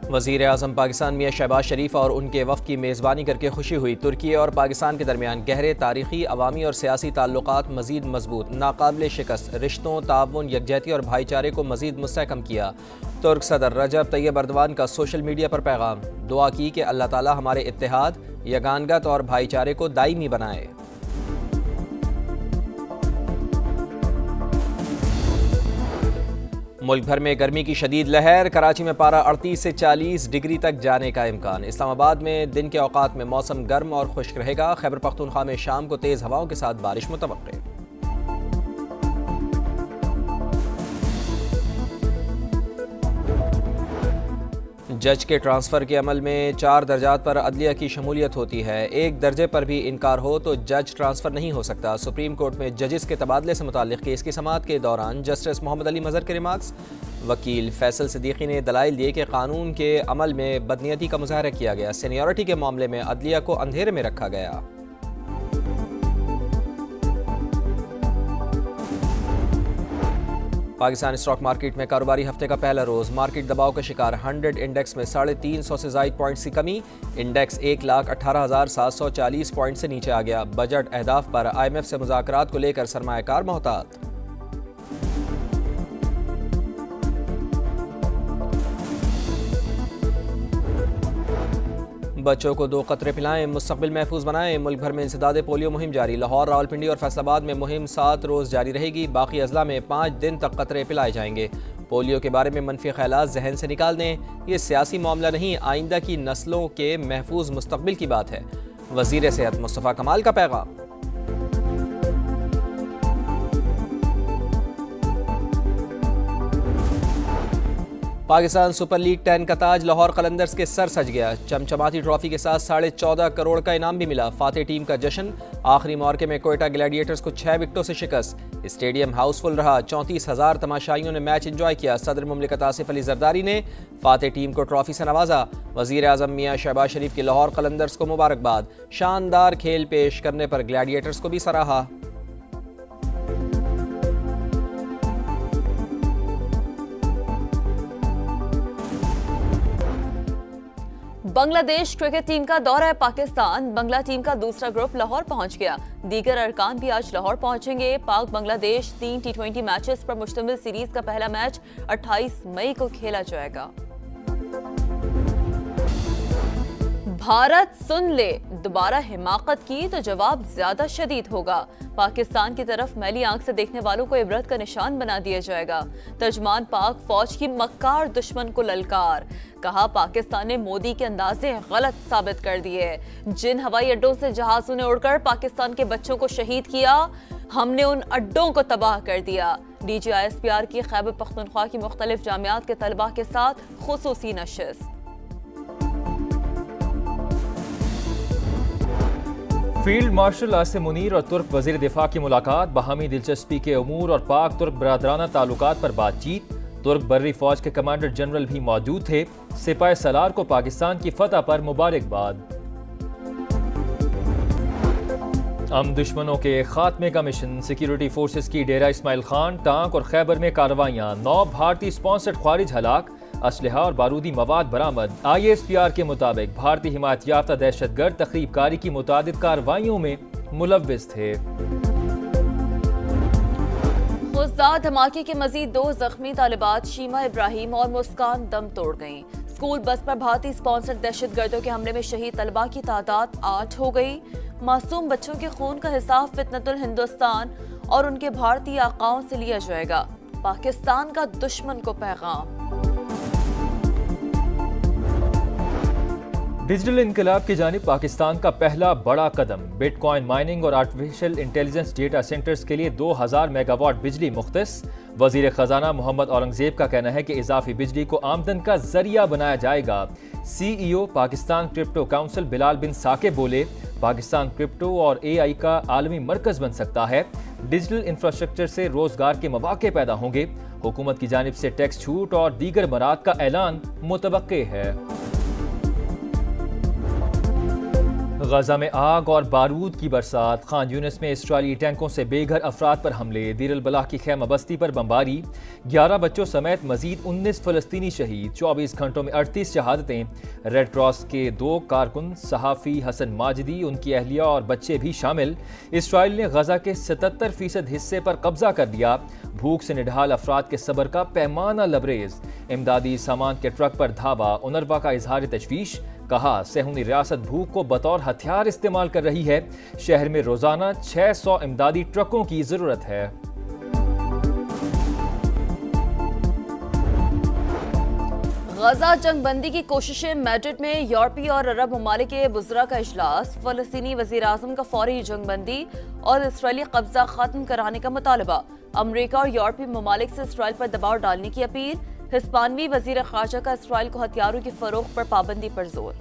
वज़ीर आज़म पाकिस्तान मियां शहबाज शरीफ और उनके वफ़द की मेज़बानी करके खुशी हुई। तुर्की और पाकिस्तान के दरमियान गहरे तारीख़ी, अवामी और सियासी ताल्लुकात मज़ीद मजबूत, नाकाबिल शिकस्त रिश्तों, ताउन, यकजहती और भाईचारे को मज़ीद मुस्तहकम किया। तुर्क सदर रजब तैयब अर्दवान का सोशल मीडिया पर पैगाम, दुआ की कि अल्लाह ताला हमारे इत्तेहाद, यगानगत और भाईचारे को दायमी बनाए। मुल्क भर में गर्मी की शदीद लहर, कराची में पारा 38 से 40 डिग्री तक जाने का इम्कान। इस्लामाबाद में दिन के औकात में मौसम गर्म और खुश्क रहेगा। खैबर पख्तूनख्वा में शाम को तेज़ हवाओं के साथ बारिश मुतवक्के। जज के ट्रांसफ़र के अमल में 4 दर्जात पर अदलिया की शमूलियत होती है। एक दर्जे पर भी इनकार हो तो जज ट्रांसफ़र नहीं हो सकता। सुप्रीम कोर्ट में जजेस के तबादले से मुताल्लिक़ केस की समाअत के दौरान जस्टिस मोहम्मद अली मज़हर के रिमार्क्स। वकील फैसल सिद्दीकी ने दलाइल दिए कि कानून के अमल में बदनीयती का मुज़ाहरा किया गया। सीनियरिटी के मामले में अदलिया को अंधेरे में रखा गया। पाकिस्तान स्टॉक मार्केट में कारोबारी हफ्ते का पहला रोज मार्केट दबाव का शिकार। 100 इंडेक्स में 350 से ज़ायद पॉइंट्स की कमी। इंडेक्स 1,18,740 पॉइंट से नीचे आ गया। बजट अहदाफ पर IMF से मुज़ाकरात को लेकर सरमायाकार मोहतात। बच्चों को 2 कतरे पिलाएं, मुस्तकबिल महफूज बनाएं। मुल्क भर में इंसदाद पोलियो मुहिम जारी। लाहौर, रावलपिंडी और फैसलाबाद में मुहिम 7 रोज़ जारी रहेगी। बाकी अजला में 5 दिन तक कतरे पिलाए जाएंगे। पोलियो के बारे में मनफी ख्यालात जहन से निकाल दें। ये सियासी मामला नहीं, आइंदा की नस्लों के महफूज मुस्तकबिल की बात है। वज़ीर सेहत मुस्तफ़ा कमाल का पैगाम। पाकिस्तान सुपर लीग 10 का ताज लाहौर कलंदर्स के सर सज गया। चमचमाती ट्रॉफी के साथ 14.5 करोड़ का इनाम भी मिला। फातेह टीम का जश्न। आखिरी मौके में कोयटा ग्लैडिएटर्स को 6 विकेटों से शिकस्त। स्टेडियम हाउसफुल रहा। 34,000 तमाशाइयों ने मैच एंजॉय किया। सदर मुमलिकत आसिफ अली जरदारी ने फातेह टीम को ट्रॉफी से नवाजा। वज़ीर आज़म मियां शहबाज शरीफ की लाहौर कलंदर्स को मुबारकबाद। शानदार खेल पेश करने पर ग्लैडिएटर्स को भी सराहा। बांग्लादेश क्रिकेट टीम का दौरा है पाकिस्तान। बांग्ला टीम का दूसरा ग्रुप लाहौर पहुंच गया। दीगर अरकान भी आज लाहौर पहुंचेंगे। पाक बांग्लादेश 3 T20 मैचेस पर मुश्तमिल सीरीज का पहला मैच 28 मई को खेला जाएगा। भारत सुन ले, दोबारा हिमाकत की तो जवाब ज्यादा शदीद होगा। पाकिस्तान की तरफ मैली आंख से देखने वालों को इबरत का निशान बना दिया जाएगा। तर्जमान पाक फौज की मक्कार दुश्मन को ललकार। कहा, पाकिस्तान ने मोदी के अंदाजे गलत साबित कर दिए। जिन हवाई अड्डों से जहाजों ने उड़कर पाकिस्तान के बच्चों को शहीद किया, हमने उन अड्डों को तबाह कर दिया। DGISPR की खैबर पख्तूनख्वा की मुख्तलिफ जामियात के तलबा के साथ खुसूसी नशिस्त। फील्ड मार्शल आसिम मुनीर और तुर्क वजीर दिफा की मुलाकात। बाहमी दिलचस्पी के अमूर और पाक तुर्क बरादराना ताल्लुकात पर बातचीत। तुर्क बर्री फौज के कमांडर जनरल भी मौजूद थे। सिपाह सलार को पाकिस्तान की फतह पर मुबारकबाद। दुश्मनों के खात्मे का मिशन। सिक्योरिटी फोर्सेस की डेरा इस्माइल खान, टांक और खैबर में कार्रवाइयां। 9 भारतीय स्पॉन्सर्ड ख्वारिज हलाक। असलहा और बारूदी मवाद बरामद। ISPR के मुताबिक भारतीय हिमायत याफ्ता दहशतगर्द तखरीबकारी की मुतादिद कार्रवाइयों में मुलव्विस थे। खुजदार धमाके के मजीद 2 जख्मी तालिबात शीमा इब्राहिम और मुस्कान दम तोड़ गईं। स्कूल बस पर भारतीय स्पॉन्सर्ड दहशतगर्दों के हमले में शहीद तलबा की तादाद 8 हो गई। मासूम बच्चों के खून का हिसाब फितनतुल हिंदुस्तान और उनके भारतीय आकाओं से लिया जाएगा। पाकिस्तान का दुश्मन को पैगाम। डिजिटल इनकलाब की जानिब पाकिस्तान का पहला बड़ा कदम। बिटकॉइन माइनिंग और आर्टिफिशियल इंटेलिजेंस डेटा सेंटर्स के लिए 2000 मेगावाट बिजली मुख्तस। वजीर खजाना मोहम्मद औरंगजेब का कहना है कि इजाफी बिजली को आमदन का जरिया बनाया जाएगा। CEO Pakistan crypto council Bilal bin Saqib बोले, पाकिस्तान क्रिप्टो और AI का आलमी मरकज बन सकता है। डिजिटल इंफ्रास्ट्रक्चर से रोजगार के मौके पैदा होंगे। हुकूमत की जानिब से टैक्स छूट और दीगर मराद का ऐलान मुतवक्के है। गजा में आग और बारूद की बरसात, खान यूनिस में इसराइली टैंकों से बेघर अफराद पर हमले, दीर अल बलाह की खैमा बस्ती पर बमबारी, 11 बच्चों समेत मजीद 19 फलस्तीनी शहीद, 24 घंटों में 38 शहादतें। रेड क्रॉस के 2 कारकुन सहाफ़ी हसन माजिदी, उनकी अहलिया और बच्चे भी शामिल। इसराइल ने गजा के 77% हिस्से पर कब्जा कर लिया, भूख से निढाल अफराद के सब्र का पैमाना लबरेज। इमदादी सामान के ट्रक पर धावा, उनरवा का इजहार तशवीश, कहा सेहूनी रियासत भूख को बतौर हथियार इस्तेमाल कर रही है, शहर में रोजाना 600 इमदादी ट्रकों की जरूरत है। गजा जंगबंदी की कोशिशें, मैड्रिड में यूरोपीय और अरब ममालिक के बुज़रा का इजलास, फलस्तीनी वज़ीर आज़म का फौरी जंगबंदी और इसराइली कब्जा खत्म कराने का मुतालबा, अमरीका और यूरोपीय ममालिक से इसराइल पर दबाव डालने की अपील, हिस्पानवी वज़ीर ख़ारजा का इसराइल को हथियारों की फरोख्त पर पाबंदी पर जोर।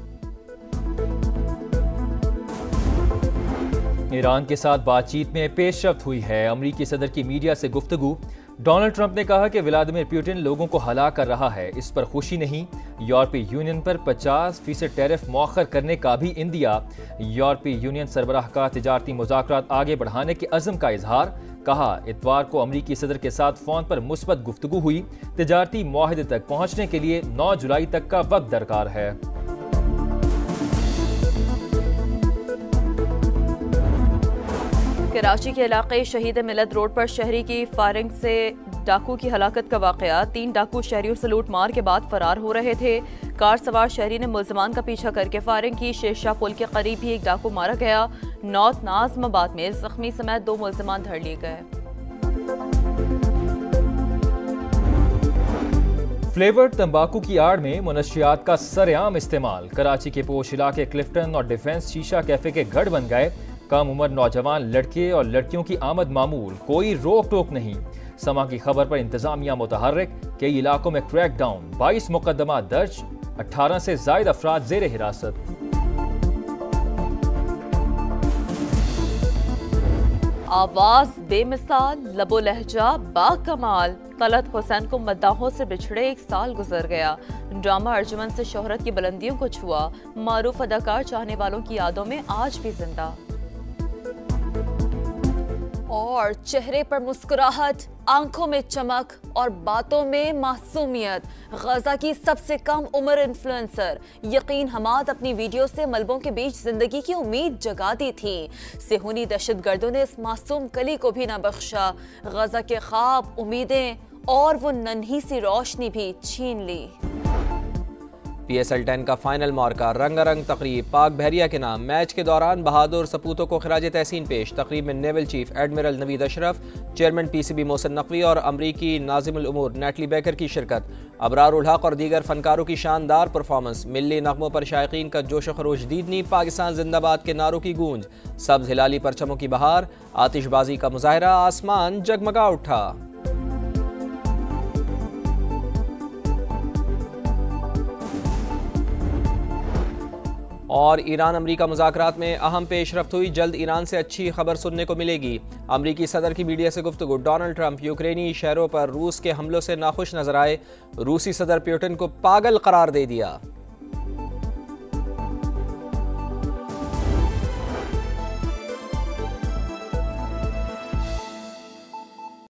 ईरान के साथ बातचीत में पेशरफ्त हुई है, अमरीकी सदर की मीडिया से गुफ्तगू। डोनाल्ड ट्रंप ने कहा कि व्लादिमीर पुतिन लोगों को हलाक कर रहा है, इस पर खुशी नहीं। यूरोपीय यूनियन पर 50% टैरिफ मौखर करने का भी इंदिया। यूरोपीय यूनियन सरबराह का तिजारती मुज़ाकरात आगे बढ़ाने के अज़्म का इजहार, कहा इतवार को अमरीकी सदर के साथ फोन पर मुस्बत गुफ्तगू हुई, तिजारती मुआहदे तक पहुंचने के लिए 9 जुलाई तक का वक्त दरकार है। कराची के इलाके शहीद मिलत रोड पर शहरी की फायरिंग से डाकू की हलाकत का वाकया, 3 डाकू शहरियों से लूट मार के बाद फरार हो रहे थे। कार सवार शहरी ने मुल्जमान का पीछा करके फायरिंग की, शेरशाह पुल के करीब ही एक डाकू मारा गया। नॉर्थ नाज़माबाद में जख्मी समेत 2 मुल्जमान धर लिए गए। फ्लेवर्ड तंबाकू की आड़ में मुनशियात का सरेआम इस्तेमाल, कराची के पोश इलाके क्लिफ्टन और डिफेंस शीशा कैफे के गढ़ बन गए। कम उम्र नौजवान लड़के और लड़कियों की आमद मामूल, कोई रोक टोक नहीं। समा की खबर पर इंतजामिया मुतहर्रिक, कई इलाकों में क्रैकडाउन, 22 मुकदमा दर्ज, 18 से ज्यादा अफराद जेर हिरासत। आवाज बेमिसाल, लबो लहजा बाकमाल, तलत हुसैन को मद्दाहों से बिछड़े 1 साल गुजर गया। ड्रामा अर्जुमन से शोहरत की बुलंदियों को छुआ, मारूफ अदाकार चाहने वालों की यादों में आज भी जिंदा। और चेहरे पर मुस्कुराहट, आंखों में चमक और बातों में मासूमियत, गजा की सबसे कम उम्र इन्फ्लुएंसर यकीन हमाद अपनी वीडियो से मलबों के बीच जिंदगी की उम्मीद जगाती थी। सेहूनी दहशतगर्दों ने इस मासूम कली को भी न बख्शा, गजा के ख्वाब, उम्मीदें और वो नन्ही सी रोशनी भी छीन ली। PSL 10 का फाइनल मौका, रंगारंग तकरीब, पाक बहरिया के नाम। मैच के दौरान बहादुर सपूतों को खिराज तहसीन पेश। तकरीब में naval chief admiral Naveed Ashraf, chairman PCB Mohsin Naqvi और अमरीकी नाजिमुल उमूर नेटली बेकर की शिरकत। अबरारुल हक और दीगर फनकारों की शानदार परफॉर्मेंस। मिल्ली नगमों पर शायकीन का जोश खरोश दीदनी, पाकिस्तान जिंदाबाद के नारों की गूंज। सब्ज हिलाली परचमों की बहार, आतिशबाजी का मुजाहरा, आसमान जगमगा उठा। और ईरान अमरीका मुज़ाकरात में अहम पेशरफ्त हुई, जल्द ईरान से अच्छी खबर सुनने को मिलेगी। अमरीकी सदर की मीडिया से गुफ्तगू, डोनाल्ड ट्रंप यूक्रेनी शहरों पर रूस के हमलों से नाखुश नजर आए, रूसी सदर पुतिन को पागल करार दे दिया।